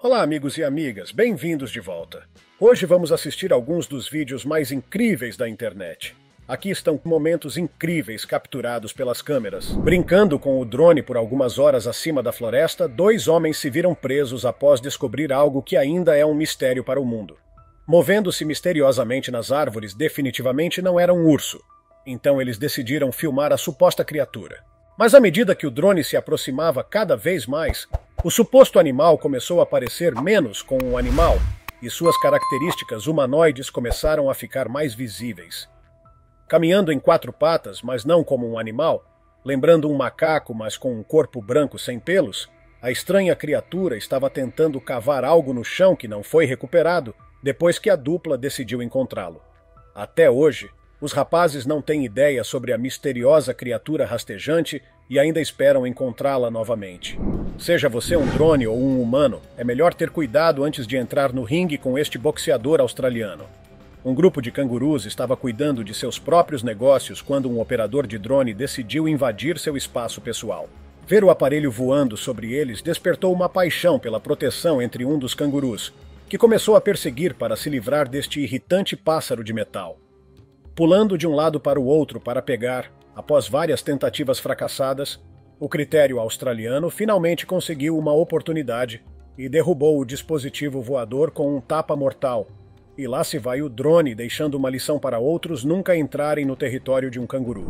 Olá, amigos e amigas, bem-vindos de volta. Hoje vamos assistir alguns dos vídeos mais incríveis da internet. Aqui estão momentos incríveis capturados pelas câmeras. Brincando com o drone por algumas horas acima da floresta, dois homens se viram presos após descobrir algo que ainda é um mistério para o mundo. Movendo-se misteriosamente nas árvores, definitivamente não era um urso. Então eles decidiram filmar a suposta criatura. Mas à medida que o drone se aproximava cada vez mais, o suposto animal começou a parecer menos com um animal e suas características humanoides começaram a ficar mais visíveis. Caminhando em quatro patas, mas não como um animal, lembrando um macaco, mas com um corpo branco sem pelos, a estranha criatura estava tentando cavar algo no chão que não foi recuperado depois que a dupla decidiu encontrá-lo. Até hoje, os rapazes não têm ideia sobre a misteriosa criatura rastejante e ainda esperam encontrá-la novamente. Seja você um drone ou um humano, é melhor ter cuidado antes de entrar no ringue com este boxeador australiano. Um grupo de cangurus estava cuidando de seus próprios negócios quando um operador de drone decidiu invadir seu espaço pessoal. Ver o aparelho voando sobre eles despertou uma paixão pela proteção entre um dos cangurus, que começou a perseguir para se livrar deste irritante pássaro de metal. Pulando de um lado para o outro para pegar, após várias tentativas fracassadas, o critério australiano finalmente conseguiu uma oportunidade e derrubou o dispositivo voador com um tapa mortal. E lá se vai o drone deixando uma lição para outros nunca entrarem no território de um canguru.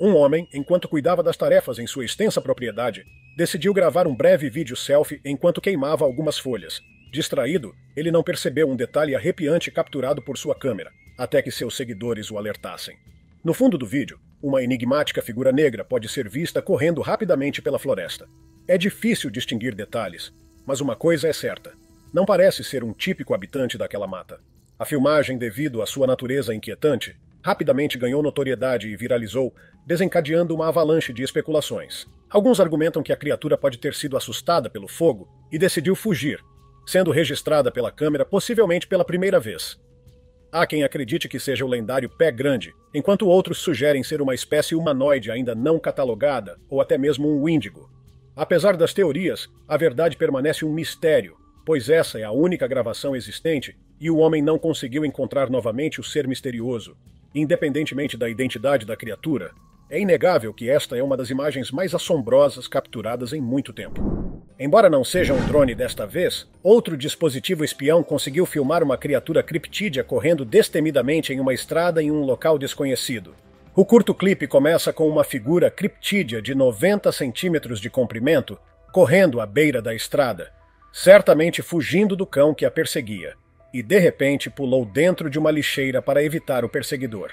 Um homem, enquanto cuidava das tarefas em sua extensa propriedade, decidiu gravar um breve vídeo selfie enquanto queimava algumas folhas. Distraído, ele não percebeu um detalhe arrepiante capturado por sua câmera, até que seus seguidores o alertassem. No fundo do vídeo, uma enigmática figura negra pode ser vista correndo rapidamente pela floresta. É difícil distinguir detalhes, mas uma coisa é certa: não parece ser um típico habitante daquela mata. A filmagem, devido à sua natureza inquietante, rapidamente ganhou notoriedade e viralizou, desencadeando uma avalanche de especulações. Alguns argumentam que a criatura pode ter sido assustada pelo fogo e decidiu fugir, sendo registrada pela câmera possivelmente pela primeira vez. Há quem acredite que seja o lendário pé grande, enquanto outros sugerem ser uma espécie humanoide ainda não catalogada, ou até mesmo um índigo. Apesar das teorias, a verdade permanece um mistério, pois essa é a única gravação existente e o homem não conseguiu encontrar novamente o ser misterioso. Independentemente da identidade da criatura, é inegável que esta é uma das imagens mais assombrosas capturadas em muito tempo. Embora não seja um drone desta vez, outro dispositivo espião conseguiu filmar uma criatura criptídea correndo destemidamente em uma estrada em um local desconhecido. O curto clipe começa com uma figura criptídea de 90 centímetros de comprimento correndo à beira da estrada, certamente fugindo do cão que a perseguia, e de repente pulou dentro de uma lixeira para evitar o perseguidor.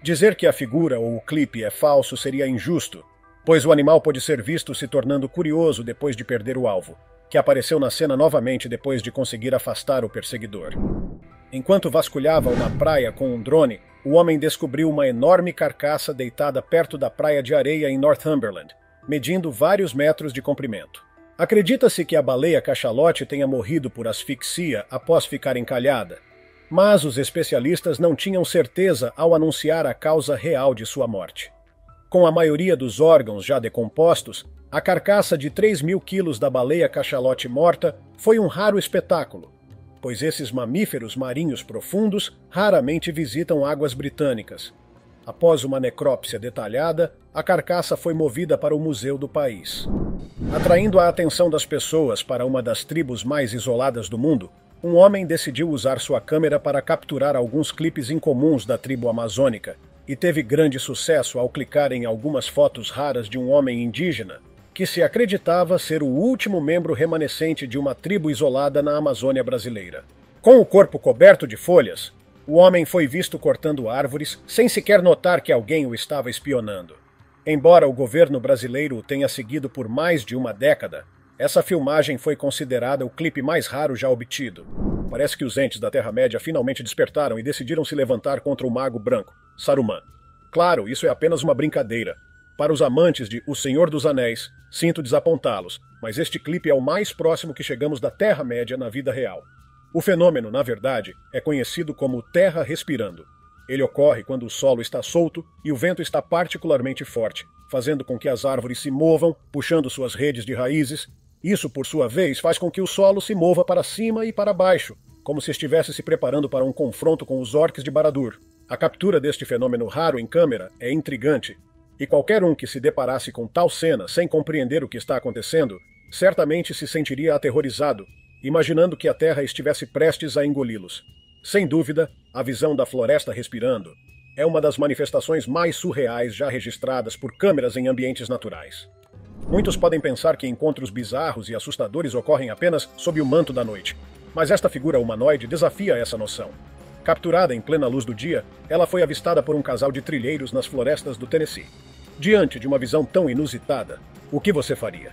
Dizer que a figura ou o clipe é falso seria injusto, pois o animal pode ser visto se tornando curioso depois de perder o alvo, que apareceu na cena novamente depois de conseguir afastar o perseguidor. Enquanto vasculhava uma praia com um drone, o homem descobriu uma enorme carcaça deitada perto da praia de areia em Northumberland, medindo vários metros de comprimento. Acredita-se que a baleia cachalote tenha morrido por asfixia após ficar encalhada, mas os especialistas não tinham certeza ao anunciar a causa real de sua morte. Com a maioria dos órgãos já decompostos, a carcaça de 3.000 quilos da baleia cachalote morta foi um raro espetáculo, pois esses mamíferos marinhos profundos raramente visitam águas britânicas. Após uma necrópsia detalhada, a carcaça foi movida para o museu do país. Atraindo a atenção das pessoas para uma das tribos mais isoladas do mundo, um homem decidiu usar sua câmera para capturar alguns clipes incomuns da tribo amazônica, e teve grande sucesso ao clicar em algumas fotos raras de um homem indígena que se acreditava ser o último membro remanescente de uma tribo isolada na Amazônia brasileira. Com o corpo coberto de folhas, o homem foi visto cortando árvores sem sequer notar que alguém o estava espionando. Embora o governo brasileiro o tenha seguido por mais de uma década, essa filmagem foi considerada o clipe mais raro já obtido. Parece que os entes da Terra-média finalmente despertaram e decidiram se levantar contra o Mago Branco, Saruman. Claro, isso é apenas uma brincadeira. Para os amantes de O Senhor dos Anéis, sinto desapontá-los, mas este clipe é o mais próximo que chegamos da Terra-média na vida real. O fenômeno, na verdade, é conhecido como terra respirando. Ele ocorre quando o solo está solto e o vento está particularmente forte, fazendo com que as árvores se movam, puxando suas redes de raízes, Isso, por sua vez, faz com que o solo se mova para cima e para baixo, como se estivesse se preparando para um confronto com os orques de Barad-dûr. A captura deste fenômeno raro em câmera é intrigante, e qualquer um que se deparasse com tal cena sem compreender o que está acontecendo, certamente se sentiria aterrorizado, imaginando que a Terra estivesse prestes a engoli-los. Sem dúvida, a visão da floresta respirando é uma das manifestações mais surreais já registradas por câmeras em ambientes naturais. Muitos podem pensar que encontros bizarros e assustadores ocorrem apenas sob o manto da noite, mas esta figura humanoide desafia essa noção. Capturada em plena luz do dia, ela foi avistada por um casal de trilheiros nas florestas do Tennessee. Diante de uma visão tão inusitada, o que você faria?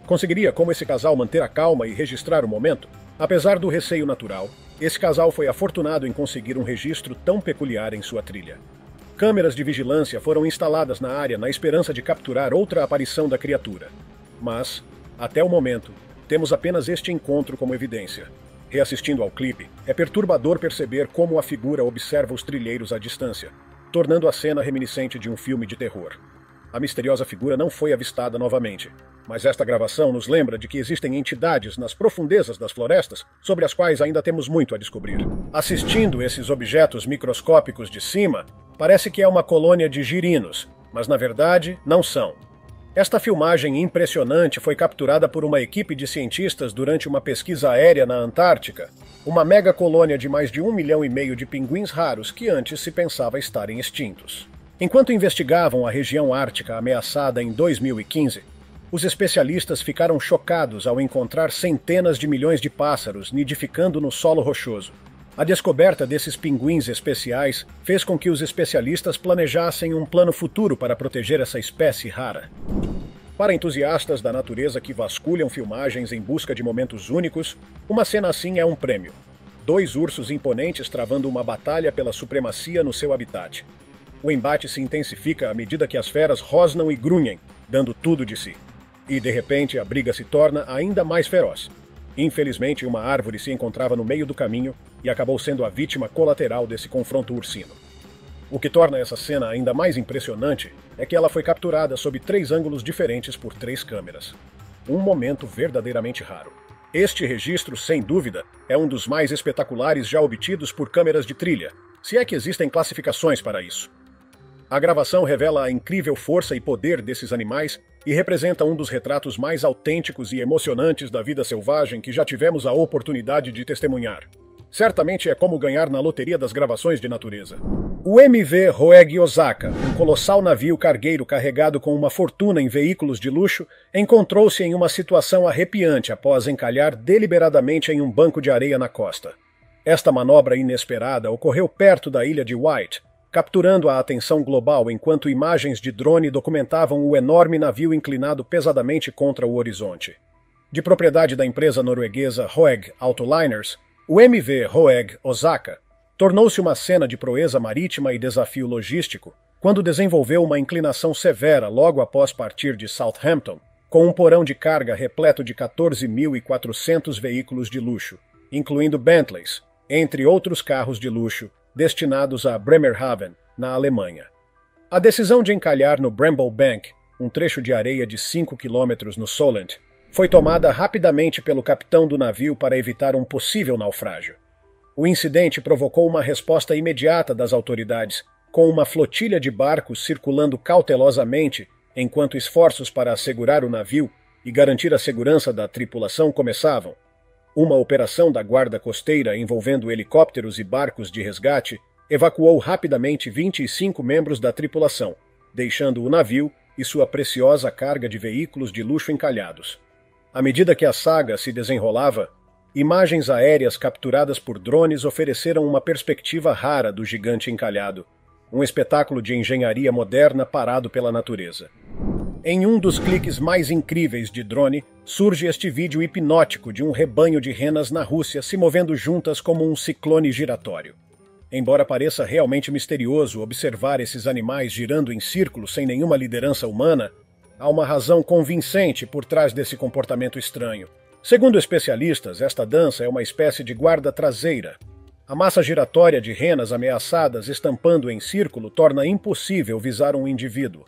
Conseguiria, como esse casal, manter a calma e registrar o momento? Apesar do receio natural, esse casal foi afortunado em conseguir um registro tão peculiar em sua trilha. Câmeras de vigilância foram instaladas na área na esperança de capturar outra aparição da criatura. Mas, até o momento, temos apenas este encontro como evidência. Reassistindo ao clipe, é perturbador perceber como a figura observa os trilheiros à distância, tornando a cena reminiscente de um filme de terror. A misteriosa figura não foi avistada novamente, mas esta gravação nos lembra de que existem entidades nas profundezas das florestas sobre as quais ainda temos muito a descobrir. Assistindo esses objetos microscópicos de cima, parece que é uma colônia de girinos, mas na verdade não são. Esta filmagem impressionante foi capturada por uma equipe de cientistas durante uma pesquisa aérea na Antártica, uma mega colônia de mais de 1,5 milhão de pinguins raros que antes se pensava estarem extintos. Enquanto investigavam a região ártica ameaçada em 2015, os especialistas ficaram chocados ao encontrar centenas de milhões de pássaros nidificando no solo rochoso. A descoberta desses pinguins especiais fez com que os especialistas planejassem um plano futuro para proteger essa espécie rara. Para entusiastas da natureza que vasculham filmagens em busca de momentos únicos, uma cena assim é um prêmio. 2 ursos imponentes travando uma batalha pela supremacia no seu habitat. O embate se intensifica à medida que as feras rosnam e grunhem, dando tudo de si. E, de repente, a briga se torna ainda mais feroz. Infelizmente, uma árvore se encontrava no meio do caminho e acabou sendo a vítima colateral desse confronto ursino. O que torna essa cena ainda mais impressionante é que ela foi capturada sob 3 ângulos diferentes por 3 câmeras. Um momento verdadeiramente raro. Este registro, sem dúvida, é um dos mais espetaculares já obtidos por câmeras de trilha, se é que existem classificações para isso. A gravação revela a incrível força e poder desses animais e representa um dos retratos mais autênticos e emocionantes da vida selvagem que já tivemos a oportunidade de testemunhar. Certamente é como ganhar na loteria das gravações de natureza. O MV Hoeg Osaka, um colossal navio cargueiro carregado com uma fortuna em veículos de luxo, encontrou-se em uma situação arrepiante após encalhar deliberadamente em um banco de areia na costa. Esta manobra inesperada ocorreu perto da ilha de White, capturando a atenção global enquanto imagens de drone documentavam o enorme navio inclinado pesadamente contra o horizonte. De propriedade da empresa norueguesa Hoeg Autoliners, o MV Hoeg Osaka tornou-se uma cena de proeza marítima e desafio logístico quando desenvolveu uma inclinação severa logo após partir de Southampton, com um porão de carga repleto de 14.400 veículos de luxo, incluindo Bentleys, entre outros carros de luxo, destinados a Bremerhaven, na Alemanha. A decisão de encalhar no Bramble Bank, um trecho de areia de 5 km no Solent, foi tomada rapidamente pelo capitão do navio para evitar um possível naufrágio. O incidente provocou uma resposta imediata das autoridades, com uma flotilha de barcos circulando cautelosamente enquanto esforços para assegurar o navio e garantir a segurança da tripulação começavam. Uma operação da Guarda Costeira envolvendo helicópteros e barcos de resgate evacuou rapidamente 25 membros da tripulação, deixando o navio e sua preciosa carga de veículos de luxo encalhados. À medida que a saga se desenrolava, imagens aéreas capturadas por drones ofereceram uma perspectiva rara do gigante encalhado, um espetáculo de engenharia moderna parado pela natureza. Em um dos cliques mais incríveis de drone, surge este vídeo hipnótico de um rebanho de renas na Rússia se movendo juntas como um ciclone giratório. Embora pareça realmente misterioso observar esses animais girando em círculos sem nenhuma liderança humana, há uma razão convincente por trás desse comportamento estranho. Segundo especialistas, esta dança é uma espécie de guarda traseira. A massa giratória de renas ameaçadas estampando em círculo torna impossível visar um indivíduo.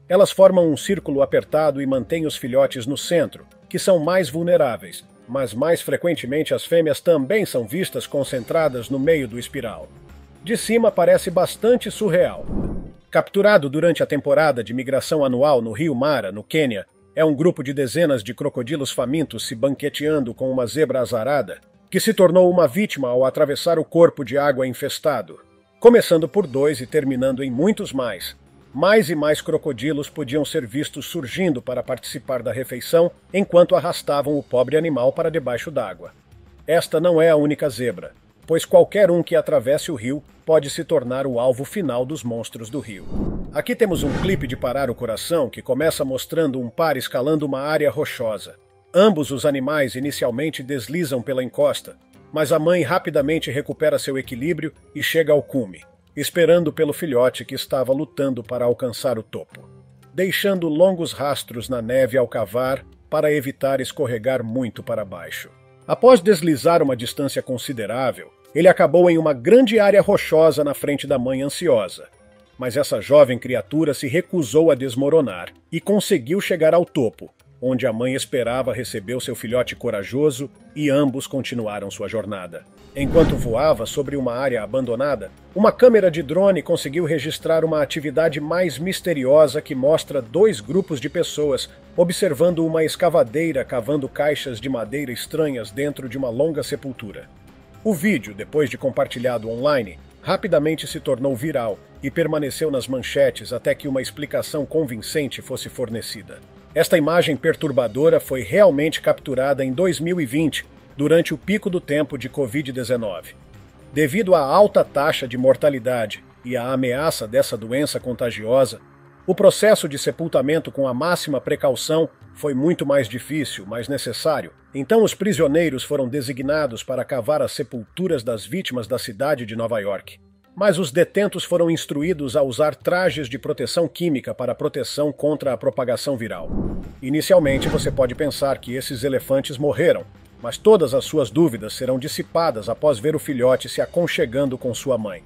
Elas formam um círculo apertado e mantêm os filhotes no centro, que são mais vulneráveis, mas mais frequentemente as fêmeas também são vistas concentradas no meio do espiral. De cima parece bastante surreal. Capturado durante a temporada de migração anual no rio Mara, no Quênia, é um grupo de dezenas de crocodilos famintos se banqueteando com uma zebra azarada, que se tornou uma vítima ao atravessar o corpo de água infestado. Começando por 2 e terminando em muitos mais. Mais e mais crocodilos podiam ser vistos surgindo para participar da refeição enquanto arrastavam o pobre animal para debaixo d'água. Esta não é a única zebra, pois qualquer um que atravesse o rio pode se tornar o alvo final dos monstros do rio. Aqui temos um clipe de parar o coração que começa mostrando um par escalando uma área rochosa. Ambos os animais inicialmente deslizam pela encosta, mas a mãe rapidamente recupera seu equilíbrio e chega ao cume, esperando pelo filhote que estava lutando para alcançar o topo, deixando longos rastros na neve ao cavar para evitar escorregar muito para baixo. Após deslizar uma distância considerável, ele acabou em uma grande área rochosa na frente da mãe ansiosa. Mas essa jovem criatura se recusou a desmoronar e conseguiu chegar ao topo, onde a mãe esperava receber o seu filhote corajoso, e ambos continuaram sua jornada. Enquanto voava sobre uma área abandonada, uma câmera de drone conseguiu registrar uma atividade mais misteriosa que mostra 2 grupos de pessoas observando uma escavadeira cavando caixas de madeira estranhas dentro de uma longa sepultura. O vídeo, depois de compartilhado online, rapidamente se tornou viral e permaneceu nas manchetes até que uma explicação convincente fosse fornecida. Esta imagem perturbadora foi realmente capturada em 2020, durante o pico do tempo de Covid-19. Devido à alta taxa de mortalidade e à ameaça dessa doença contagiosa, o processo de sepultamento com a máxima precaução foi muito mais difícil, mas necessário. Então os prisioneiros foram designados para cavar as sepulturas das vítimas da cidade de Nova York. Mas os detentos foram instruídos a usar trajes de proteção química para proteção contra a propagação viral. Inicialmente você pode pensar que esses elefantes morreram, mas todas as suas dúvidas serão dissipadas após ver o filhote se aconchegando com sua mãe.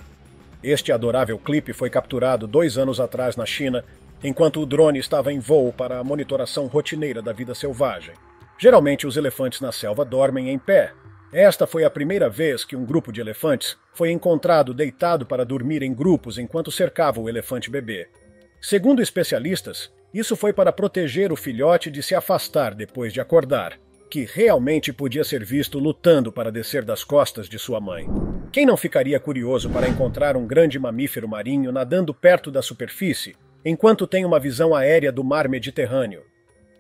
Este adorável clipe foi capturado 2 anos atrás na China, enquanto o drone estava em voo para a monitoração rotineira da vida selvagem. Geralmente os elefantes na selva dormem em pé. Esta foi a primeira vez que um grupo de elefantes foi encontrado deitado para dormir em grupos enquanto cercava o elefante bebê. Segundo especialistas, isso foi para proteger o filhote de se afastar depois de acordar, que realmente podia ser visto lutando para descer das costas de sua mãe. Quem não ficaria curioso para encontrar um grande mamífero marinho nadando perto da superfície, enquanto tem uma visão aérea do mar Mediterrâneo?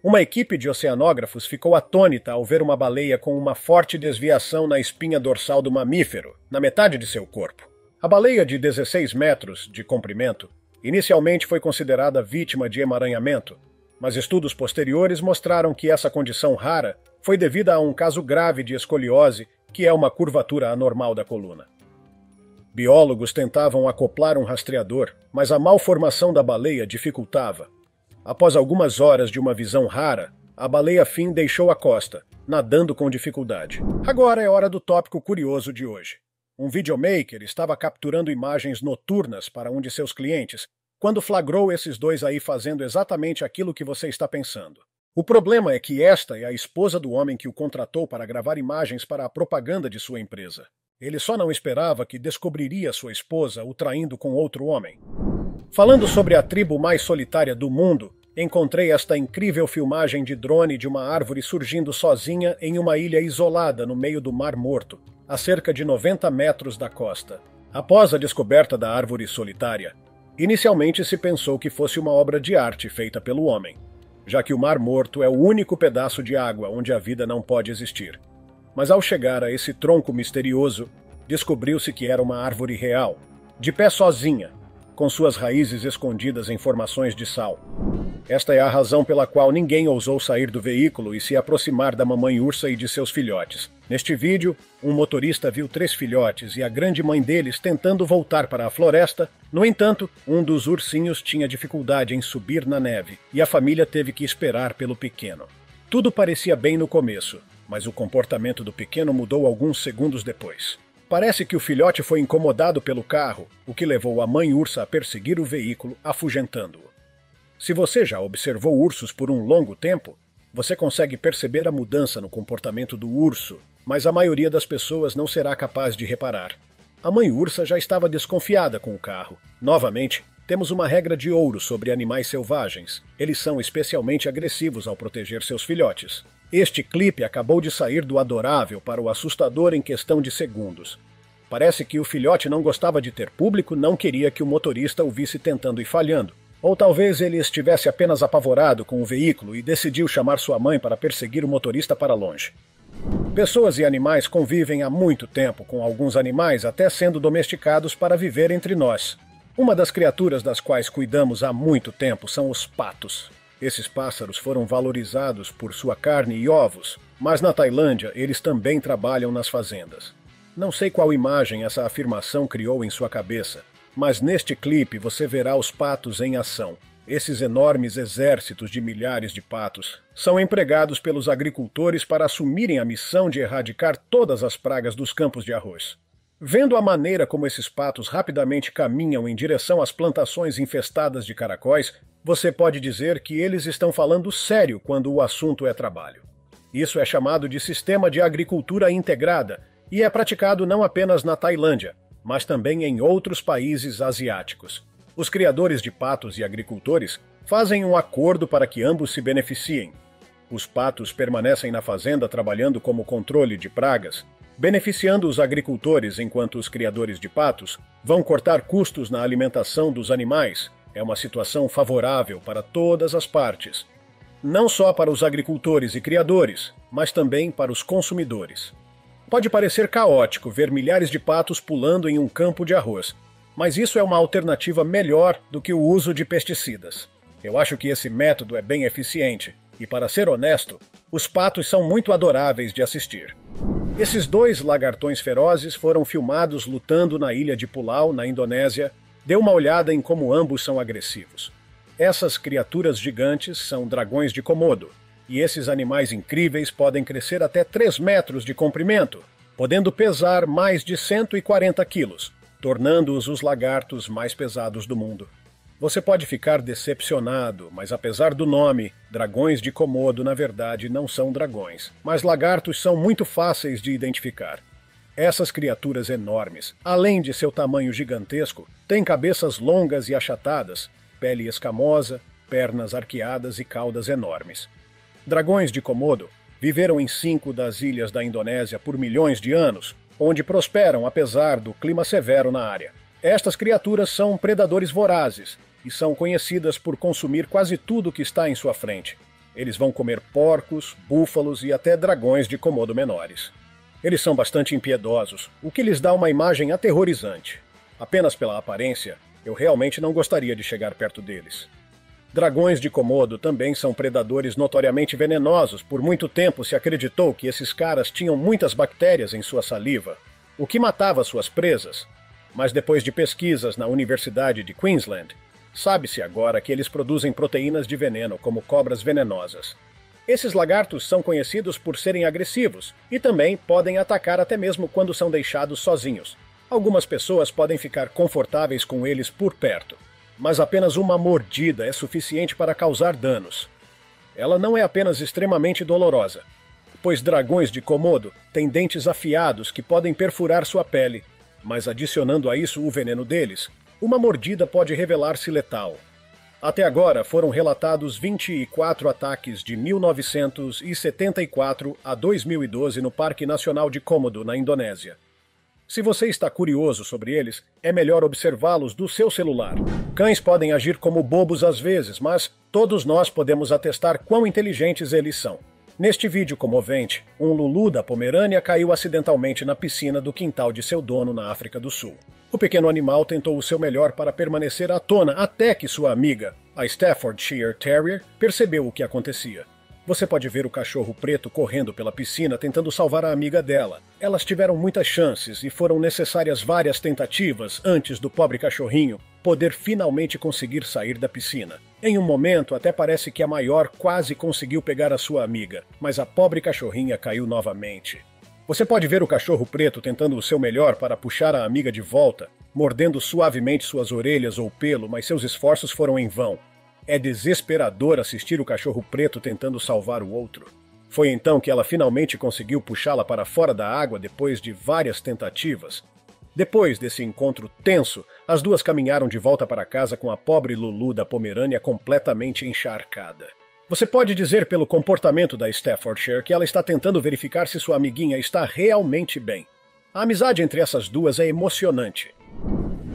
Uma equipe de oceanógrafos ficou atônita ao ver uma baleia com uma forte desviação na espinha dorsal do mamífero, na metade de seu corpo. A baleia de 16 metros de comprimento inicialmente foi considerada vítima de emaranhamento, mas estudos posteriores mostraram que essa condição rara foi devida a um caso grave de escoliose, que é uma curvatura anormal da coluna. Biólogos tentavam acoplar um rastreador, mas a malformação da baleia dificultava. Após algumas horas de uma visão rara, a baleia-fim deixou a costa, nadando com dificuldade. Agora é hora do tópico curioso de hoje. Um videomaker estava capturando imagens noturnas para um de seus clientes, quando flagrou esses 2 aí fazendo exatamente aquilo que você está pensando. O problema é que esta é a esposa do homem que o contratou para gravar imagens para a propaganda de sua empresa. Ele só não esperava que descobriria sua esposa o traindo com outro homem. Falando sobre a tribo mais solitária do mundo, encontrei esta incrível filmagem de drone de uma árvore surgindo sozinha em uma ilha isolada no meio do Mar Morto, a cerca de 90 metros da costa. Após a descoberta da árvore solitária, inicialmente se pensou que fosse uma obra de arte feita pelo homem, já que o Mar Morto é o único pedaço de água onde a vida não pode existir. Mas ao chegar a esse tronco misterioso, descobriu-se que era uma árvore real, de pé sozinha, com suas raízes escondidas em formações de sal. Esta é a razão pela qual ninguém ousou sair do veículo e se aproximar da mamãe ursa e de seus filhotes. Neste vídeo, um motorista viu 3 filhotes e a grande mãe deles tentando voltar para a floresta. No entanto, um dos ursinhos tinha dificuldade em subir na neve e a família teve que esperar pelo pequeno. Tudo parecia bem no começo, mas o comportamento do pequeno mudou alguns segundos depois. Parece que o filhote foi incomodado pelo carro, o que levou a mãe ursa a perseguir o veículo, afugentando-o. Se você já observou ursos por um longo tempo, você consegue perceber a mudança no comportamento do urso, mas a maioria das pessoas não será capaz de reparar. A mãe ursa já estava desconfiada com o carro. Novamente, temos uma regra de ouro sobre animais selvagens. Eles são especialmente agressivos ao proteger seus filhotes. Este clipe acabou de sair do adorável para o assustador em questão de segundos. Parece que o filhote não gostava de ter público, não queria que o motorista o visse tentando e falhando. Ou talvez ele estivesse apenas apavorado com o veículo e decidiu chamar sua mãe para perseguir o motorista para longe. Pessoas e animais convivem há muito tempo com alguns animais até sendo domesticados para viver entre nós. Uma das criaturas das quais cuidamos há muito tempo são os patos. Esses pássaros foram valorizados por sua carne e ovos, mas na Tailândia eles também trabalham nas fazendas. Não sei qual imagem essa afirmação criou em sua cabeça, mas neste clipe você verá os patos em ação. Esses enormes exércitos de milhares de patos são empregados pelos agricultores para assumirem a missão de erradicar todas as pragas dos campos de arroz. Vendo a maneira como esses patos rapidamente caminham em direção às plantações infestadas de caracóis, você pode dizer que eles estão falando sério quando o assunto é trabalho. Isso é chamado de sistema de agricultura integrada e é praticado não apenas na Tailândia, mas também em outros países asiáticos. Os criadores de patos e agricultores fazem um acordo para que ambos se beneficiem. Os patos permanecem na fazenda trabalhando como controle de pragas, beneficiando os agricultores enquanto os criadores de patos vão cortar custos na alimentação dos animais. É uma situação favorável para todas as partes. Não só para os agricultores e criadores, mas também para os consumidores. Pode parecer caótico ver milhares de patos pulando em um campo de arroz, mas isso é uma alternativa melhor do que o uso de pesticidas. Eu acho que esse método é bem eficiente, e para ser honesto, os patos são muito adoráveis de assistir. Esses dois lagartões ferozes foram filmados lutando na ilha de Pulau, na Indonésia. Dê uma olhada em como ambos são agressivos. Essas criaturas gigantes são dragões de Komodo, e esses animais incríveis podem crescer até 3 metros de comprimento, podendo pesar mais de 140 quilos, tornando-os os lagartos mais pesados do mundo. Você pode ficar decepcionado, mas apesar do nome, dragões de Komodo na verdade não são dragões, mas lagartos são muito fáceis de identificar. Essas criaturas enormes, além de seu tamanho gigantesco, têm cabeças longas e achatadas, pele escamosa, pernas arqueadas e caudas enormes. Dragões de Komodo viveram em 5 das ilhas da Indonésia por milhões de anos, onde prosperam apesar do clima severo na área. Estas criaturas são predadores vorazes e são conhecidas por consumir quase tudo que está em sua frente. Eles vão comer porcos, búfalos e até dragões de Komodo menores. Eles são bastante impiedosos, o que lhes dá uma imagem aterrorizante. Apenas pela aparência, eu realmente não gostaria de chegar perto deles. Dragões de Komodo também são predadores notoriamente venenosos. Por muito tempo se acreditou que esses caras tinham muitas bactérias em sua saliva, o que matava suas presas. Mas depois de pesquisas na Universidade de Queensland, sabe-se agora que eles produzem proteínas de veneno como cobras venenosas. Esses lagartos são conhecidos por serem agressivos e também podem atacar até mesmo quando são deixados sozinhos. Algumas pessoas podem ficar confortáveis com eles por perto, mas apenas uma mordida é suficiente para causar danos. Ela não é apenas extremamente dolorosa, pois dragões de Komodo têm dentes afiados que podem perfurar sua pele, mas adicionando a isso o veneno deles, uma mordida pode revelar-se letal. Até agora foram relatados 24 ataques de 1974 a 2012 no Parque Nacional de Komodo, na Indonésia. Se você está curioso sobre eles, é melhor observá-los do seu celular. Cães podem agir como bobos às vezes, mas todos nós podemos atestar quão inteligentes eles são. Neste vídeo comovente, um Lulu da Pomerânia caiu acidentalmente na piscina do quintal de seu dono na África do Sul. O pequeno animal tentou o seu melhor para permanecer à tona até que sua amiga, a Staffordshire Terrier, percebeu o que acontecia. Você pode ver o cachorro preto correndo pela piscina tentando salvar a amiga dela. Elas tiveram muitas chances e foram necessárias várias tentativas antes do pobre cachorrinho poder finalmente conseguir sair da piscina. Em um momento, até parece que a maior quase conseguiu pegar a sua amiga, mas a pobre cachorrinha caiu novamente. Você pode ver o cachorro preto tentando o seu melhor para puxar a amiga de volta, mordendo suavemente suas orelhas ou pelo, mas seus esforços foram em vão. É desesperador assistir o cachorro preto tentando salvar o outro. Foi então que ela finalmente conseguiu puxá-la para fora da água depois de várias tentativas. Depois desse encontro tenso, as duas caminharam de volta para casa com a pobre Lulu da Pomerânia completamente encharcada. Você pode dizer pelo comportamento da Staffordshire que ela está tentando verificar se sua amiguinha está realmente bem. A amizade entre essas duas é emocionante.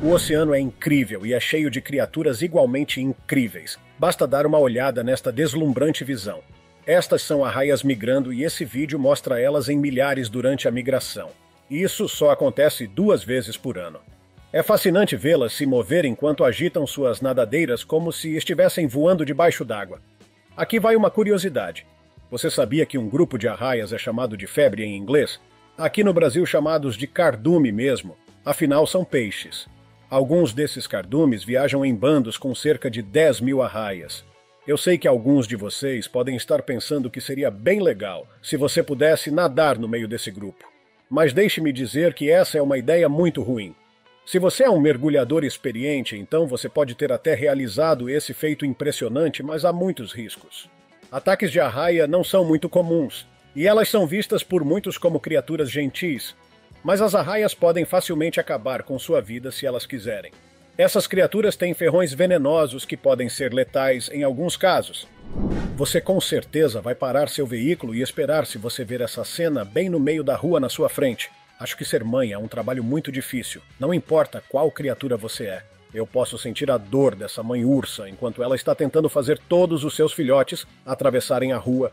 O oceano é incrível e é cheio de criaturas igualmente incríveis. Basta dar uma olhada nesta deslumbrante visão. Estas são arraias migrando e esse vídeo mostra elas em milhares durante a migração. Isso só acontece 2 vezes por ano. É fascinante vê-las se mover enquanto agitam suas nadadeiras como se estivessem voando debaixo d'água. Aqui vai uma curiosidade. Você sabia que um grupo de arraias é chamado de febre em inglês? Aqui no Brasil chamados de cardume mesmo, afinal são peixes. Alguns desses cardumes viajam em bandos com cerca de 10.000 arraias. Eu sei que alguns de vocês podem estar pensando que seria bem legal se você pudesse nadar no meio desse grupo. Mas deixe-me dizer que essa é uma ideia muito ruim. Se você é um mergulhador experiente, então você pode ter até realizado esse feito impressionante, mas há muitos riscos. Ataques de arraia não são muito comuns, e elas são vistas por muitos como criaturas gentis, mas as arraias podem facilmente acabar com sua vida se elas quiserem. Essas criaturas têm ferrões venenosos que podem ser letais em alguns casos. Você com certeza vai parar seu veículo e esperar se você ver essa cena bem no meio da rua na sua frente. Acho que ser mãe é um trabalho muito difícil, não importa qual criatura você é. Eu posso sentir a dor dessa mãe ursa enquanto ela está tentando fazer todos os seus filhotes atravessarem a rua.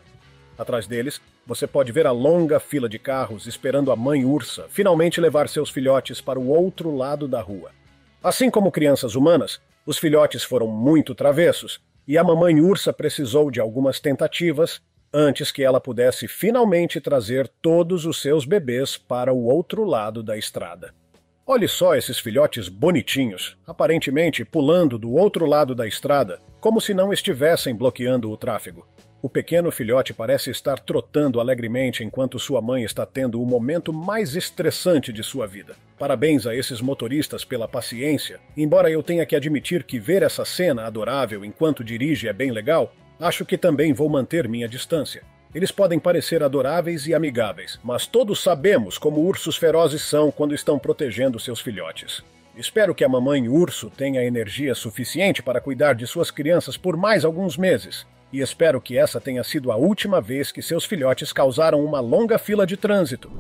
Atrás deles, você pode ver a longa fila de carros esperando a mãe ursa finalmente levar seus filhotes para o outro lado da rua. Assim como crianças humanas, os filhotes foram muito travessos e a mamãe ursa precisou de algumas tentativas antes que ela pudesse finalmente trazer todos os seus bebês para o outro lado da estrada. Olhe só esses filhotes bonitinhos, aparentemente pulando do outro lado da estrada, como se não estivessem bloqueando o tráfego. O pequeno filhote parece estar trotando alegremente enquanto sua mãe está tendo o momento mais estressante de sua vida. Parabéns a esses motoristas pela paciência. Embora eu tenha que admitir que ver essa cena adorável enquanto dirige é bem legal, acho que também vou manter minha distância. Eles podem parecer adoráveis e amigáveis, mas todos sabemos como ursos ferozes são quando estão protegendo seus filhotes. Espero que a mamãe urso tenha energia suficiente para cuidar de suas crianças por mais alguns meses. E espero que essa tenha sido a última vez que seus filhotes causaram uma longa fila de trânsito.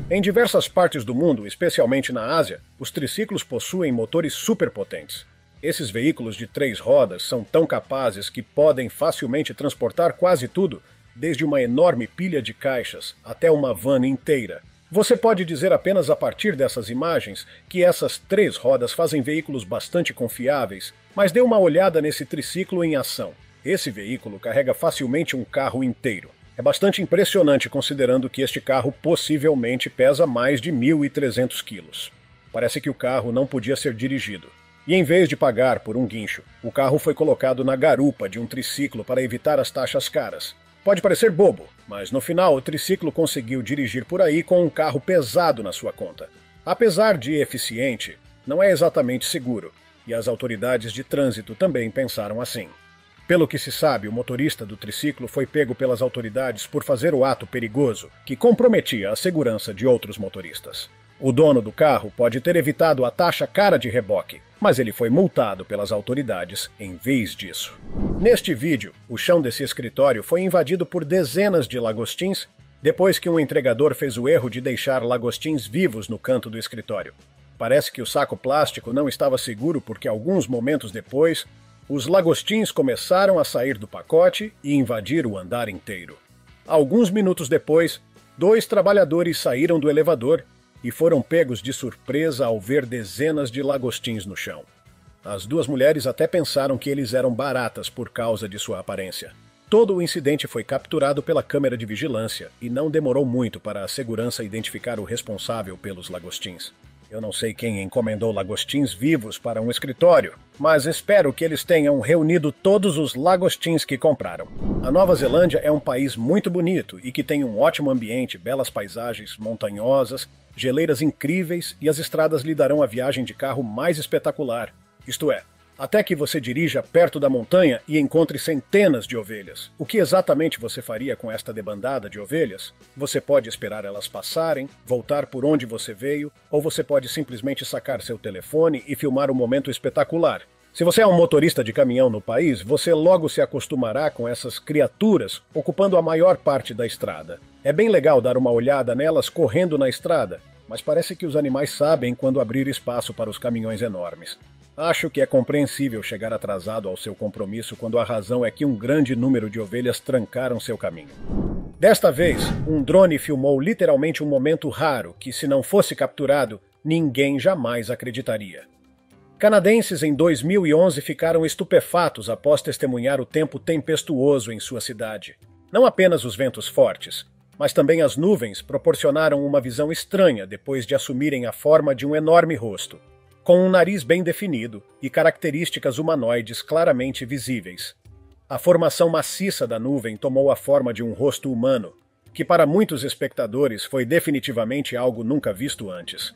Em diversas partes do mundo, especialmente na Ásia, os triciclos possuem motores superpotentes. Esses veículos de 3 rodas são tão capazes que podem facilmente transportar quase tudo, desde uma enorme pilha de caixas até uma van inteira. Você pode dizer apenas a partir dessas imagens que essas 3 rodas fazem veículos bastante confiáveis, mas dê uma olhada nesse triciclo em ação. Esse veículo carrega facilmente um carro inteiro. É bastante impressionante considerando que este carro possivelmente pesa mais de 1.300 quilos. Parece que o carro não podia ser dirigido. E em vez de pagar por um guincho, o carro foi colocado na garupa de um triciclo para evitar as taxas caras. Pode parecer bobo, mas no final o triciclo conseguiu dirigir por aí com um carro pesado na sua conta. Apesar de eficiente, não é exatamente seguro, e as autoridades de trânsito também pensaram assim. Pelo que se sabe, o motorista do triciclo foi pego pelas autoridades por fazer o ato perigoso que comprometia a segurança de outros motoristas. O dono do carro pode ter evitado a taxa cara de reboque, mas ele foi multado pelas autoridades em vez disso. Neste vídeo, o chão desse escritório foi invadido por dezenas de lagostins depois que um entregador fez o erro de deixar lagostins vivos no canto do escritório. Parece que o saco plástico não estava seguro porque alguns momentos depois, os lagostins começaram a sair do pacote e invadir o andar inteiro. Alguns minutos depois, 2 trabalhadores saíram do elevador e foram pegos de surpresa ao ver dezenas de lagostins no chão. As 2 mulheres até pensaram que eles eram baratas por causa de sua aparência. Todo o incidente foi capturado pela câmera de vigilância e não demorou muito para a segurança identificar o responsável pelos lagostins. Eu não sei quem encomendou lagostins vivos para um escritório, mas espero que eles tenham reunido todos os lagostins que compraram. A Nova Zelândia é um país muito bonito e que tem um ótimo ambiente, belas paisagens montanhosas, geleiras incríveis e as estradas lhe darão a viagem de carro mais espetacular. Isto é, Até que você dirija perto da montanha e encontre centenas de ovelhas. O que exatamente você faria com esta debandada de ovelhas? Você pode esperar elas passarem, voltar por onde você veio, ou você pode simplesmente sacar seu telefone e filmar um momento espetacular. Se você é um motorista de caminhão no país, você logo se acostumará com essas criaturas ocupando a maior parte da estrada. É bem legal dar uma olhada nelas correndo na estrada, mas parece que os animais sabem quando abrir espaço para os caminhões enormes. Acho que é compreensível chegar atrasado ao seu compromisso quando a razão é que um grande número de ovelhas trancaram seu caminho. Desta vez, um drone filmou literalmente um momento raro que, se não fosse capturado, ninguém jamais acreditaria. Canadenses em 2011 ficaram estupefatos após testemunhar o tempo tempestuoso em sua cidade. Não apenas os ventos fortes, mas também as nuvens proporcionaram uma visão estranha depois de assumirem a forma de um enorme rosto, com um nariz bem definido e características humanoides claramente visíveis. A formação maciça da nuvem tomou a forma de um rosto humano, que para muitos espectadores foi definitivamente algo nunca visto antes.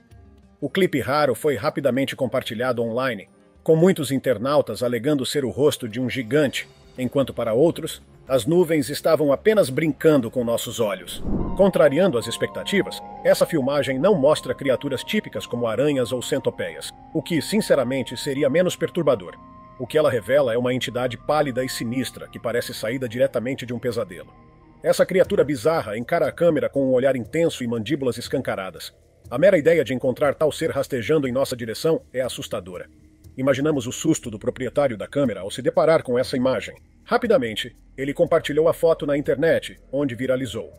O clipe raro foi rapidamente compartilhado online, com muitos internautas alegando ser o rosto de um gigante, enquanto para outros, as nuvens estavam apenas brincando com nossos olhos. Contrariando as expectativas, essa filmagem não mostra criaturas típicas como aranhas ou centopeias, o que, sinceramente, seria menos perturbador. O que ela revela é uma entidade pálida e sinistra que parece saída diretamente de um pesadelo. Essa criatura bizarra encara a câmera com um olhar intenso e mandíbulas escancaradas. A mera ideia de encontrar tal ser rastejando em nossa direção é assustadora. Imaginamos o susto do proprietário da câmera ao se deparar com essa imagem. Rapidamente, ele compartilhou a foto na internet, onde viralizou.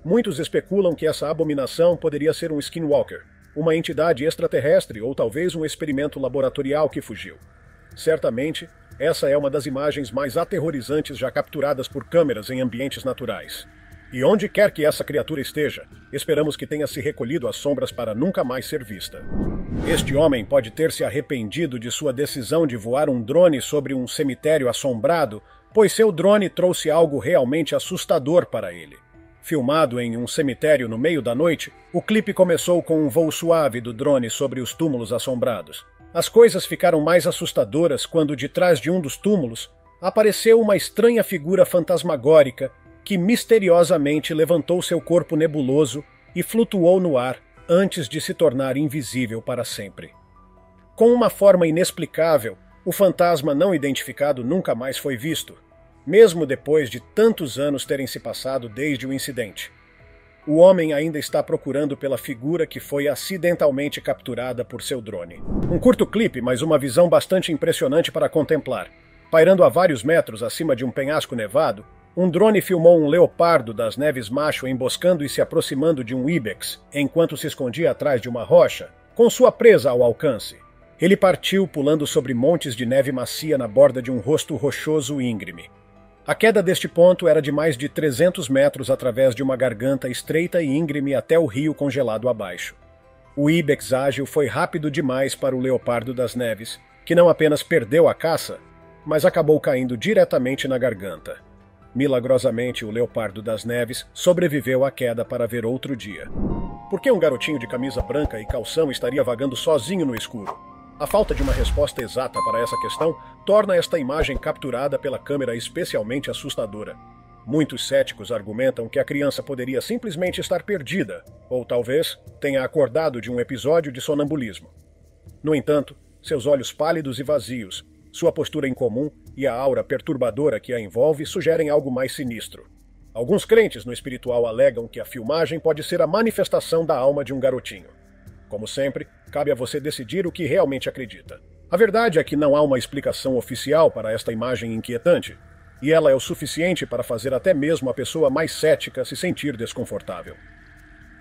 Muitos especulam que essa abominação poderia ser um skinwalker, uma entidade extraterrestre ou talvez um experimento laboratorial que fugiu. Certamente, essa é uma das imagens mais aterrorizantes já capturadas por câmeras em ambientes naturais. E onde quer que essa criatura esteja, esperamos que tenha se recolhido às sombras para nunca mais ser vista. Este homem pode ter se arrependido de sua decisão de voar um drone sobre um cemitério assombrado, pois seu drone trouxe algo realmente assustador para ele. Filmado em um cemitério no meio da noite, o clipe começou com um voo suave do drone sobre os túmulos assombrados. As coisas ficaram mais assustadoras quando, de trás de um dos túmulos, apareceu uma estranha figura fantasmagórica que misteriosamente levantou seu corpo nebuloso e flutuou no ar antes de se tornar invisível para sempre. Com uma forma inexplicável, o fantasma não identificado nunca mais foi visto, mesmo depois de tantos anos terem se passado desde o incidente. O homem ainda está procurando pela figura que foi acidentalmente capturada por seu drone. Um curto clipe, mas uma visão bastante impressionante para contemplar. Pairando a vários metros acima de um penhasco nevado, um drone filmou um leopardo das neves macho emboscando e se aproximando de um ibex, enquanto se escondia atrás de uma rocha, com sua presa ao alcance. Ele partiu pulando sobre montes de neve macia na borda de um rosto rochoso íngreme. A queda deste ponto era de mais de 300 metros através de uma garganta estreita e íngreme até o rio congelado abaixo. O ibex ágil foi rápido demais para o leopardo das neves, que não apenas perdeu a caça, mas acabou caindo diretamente na garganta. Milagrosamente, o leopardo das neves sobreviveu à queda para ver outro dia. Por que um garotinho de camisa branca e calção estaria vagando sozinho no escuro? A falta de uma resposta exata para essa questão torna esta imagem capturada pela câmera especialmente assustadora. Muitos céticos argumentam que a criança poderia simplesmente estar perdida, ou talvez tenha acordado de um episódio de sonambulismo. No entanto, seus olhos pálidos e vazios, sua postura incomum e a aura perturbadora que a envolve sugerem algo mais sinistro. Alguns crentes no espiritual alegam que a filmagem pode ser a manifestação da alma de um garotinho. Como sempre, cabe a você decidir o que realmente acredita. A verdade é que não há uma explicação oficial para esta imagem inquietante, e ela é o suficiente para fazer até mesmo a pessoa mais cética se sentir desconfortável.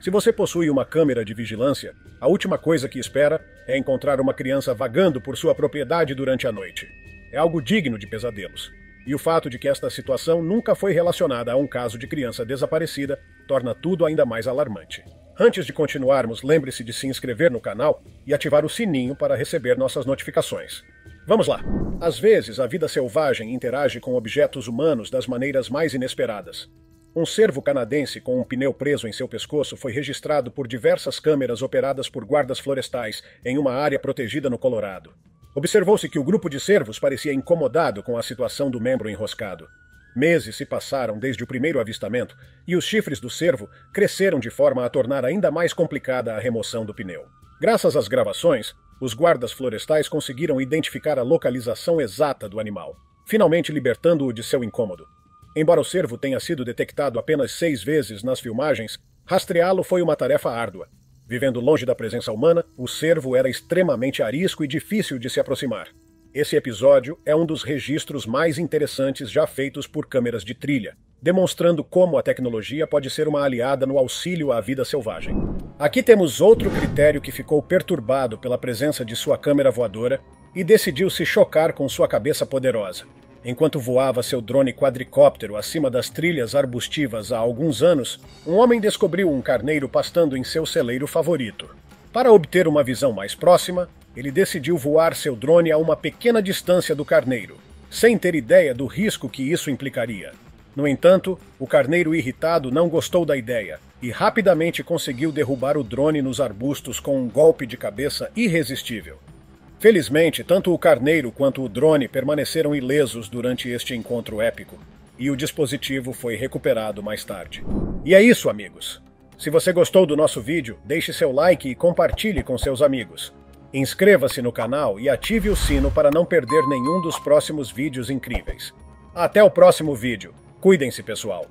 Se você possui uma câmera de vigilância, a última coisa que espera é encontrar uma criança vagando por sua propriedade durante a noite. É algo digno de pesadelos. E o fato de que esta situação nunca foi relacionada a um caso de criança desaparecida torna tudo ainda mais alarmante. Antes de continuarmos, lembre-se de se inscrever no canal e ativar o sininho para receber nossas notificações. Vamos lá! Às vezes, a vida selvagem interage com objetos humanos das maneiras mais inesperadas. Um cervo canadense com um pneu preso em seu pescoço foi registrado por diversas câmeras operadas por guardas florestais em uma área protegida no Colorado. Observou-se que o grupo de cervos parecia incomodado com a situação do membro enroscado. Meses se passaram desde o primeiro avistamento e os chifres do cervo cresceram de forma a tornar ainda mais complicada a remoção do pneu. Graças às gravações, os guardas florestais conseguiram identificar a localização exata do animal, finalmente libertando-o de seu incômodo. Embora o cervo tenha sido detectado apenas 6 vezes nas filmagens, rastreá-lo foi uma tarefa árdua. Vivendo longe da presença humana, o cervo era extremamente arisco e difícil de se aproximar. Esse episódio é um dos registros mais interessantes já feitos por câmeras de trilha, demonstrando como a tecnologia pode ser uma aliada no auxílio à vida selvagem. Aqui temos outro critério que ficou perturbado pela presença de sua câmera voadora e decidiu se chocar com sua cabeça poderosa. Enquanto voava seu drone quadricóptero acima das trilhas arbustivas há alguns anos, um homem descobriu um carneiro pastando em seu celeiro favorito. Para obter uma visão mais próxima, ele decidiu voar seu drone a uma pequena distância do carneiro, sem ter ideia do risco que isso implicaria. No entanto, o carneiro irritado não gostou da ideia e rapidamente conseguiu derrubar o drone nos arbustos com um golpe de cabeça irresistível. Felizmente, tanto o carneiro quanto o drone permaneceram ilesos durante este encontro épico, e o dispositivo foi recuperado mais tarde. E é isso, amigos! Se você gostou do nosso vídeo, deixe seu like e compartilhe com seus amigos. Inscreva-se no canal e ative o sino para não perder nenhum dos próximos vídeos incríveis. Até o próximo vídeo. Cuidem-se, pessoal!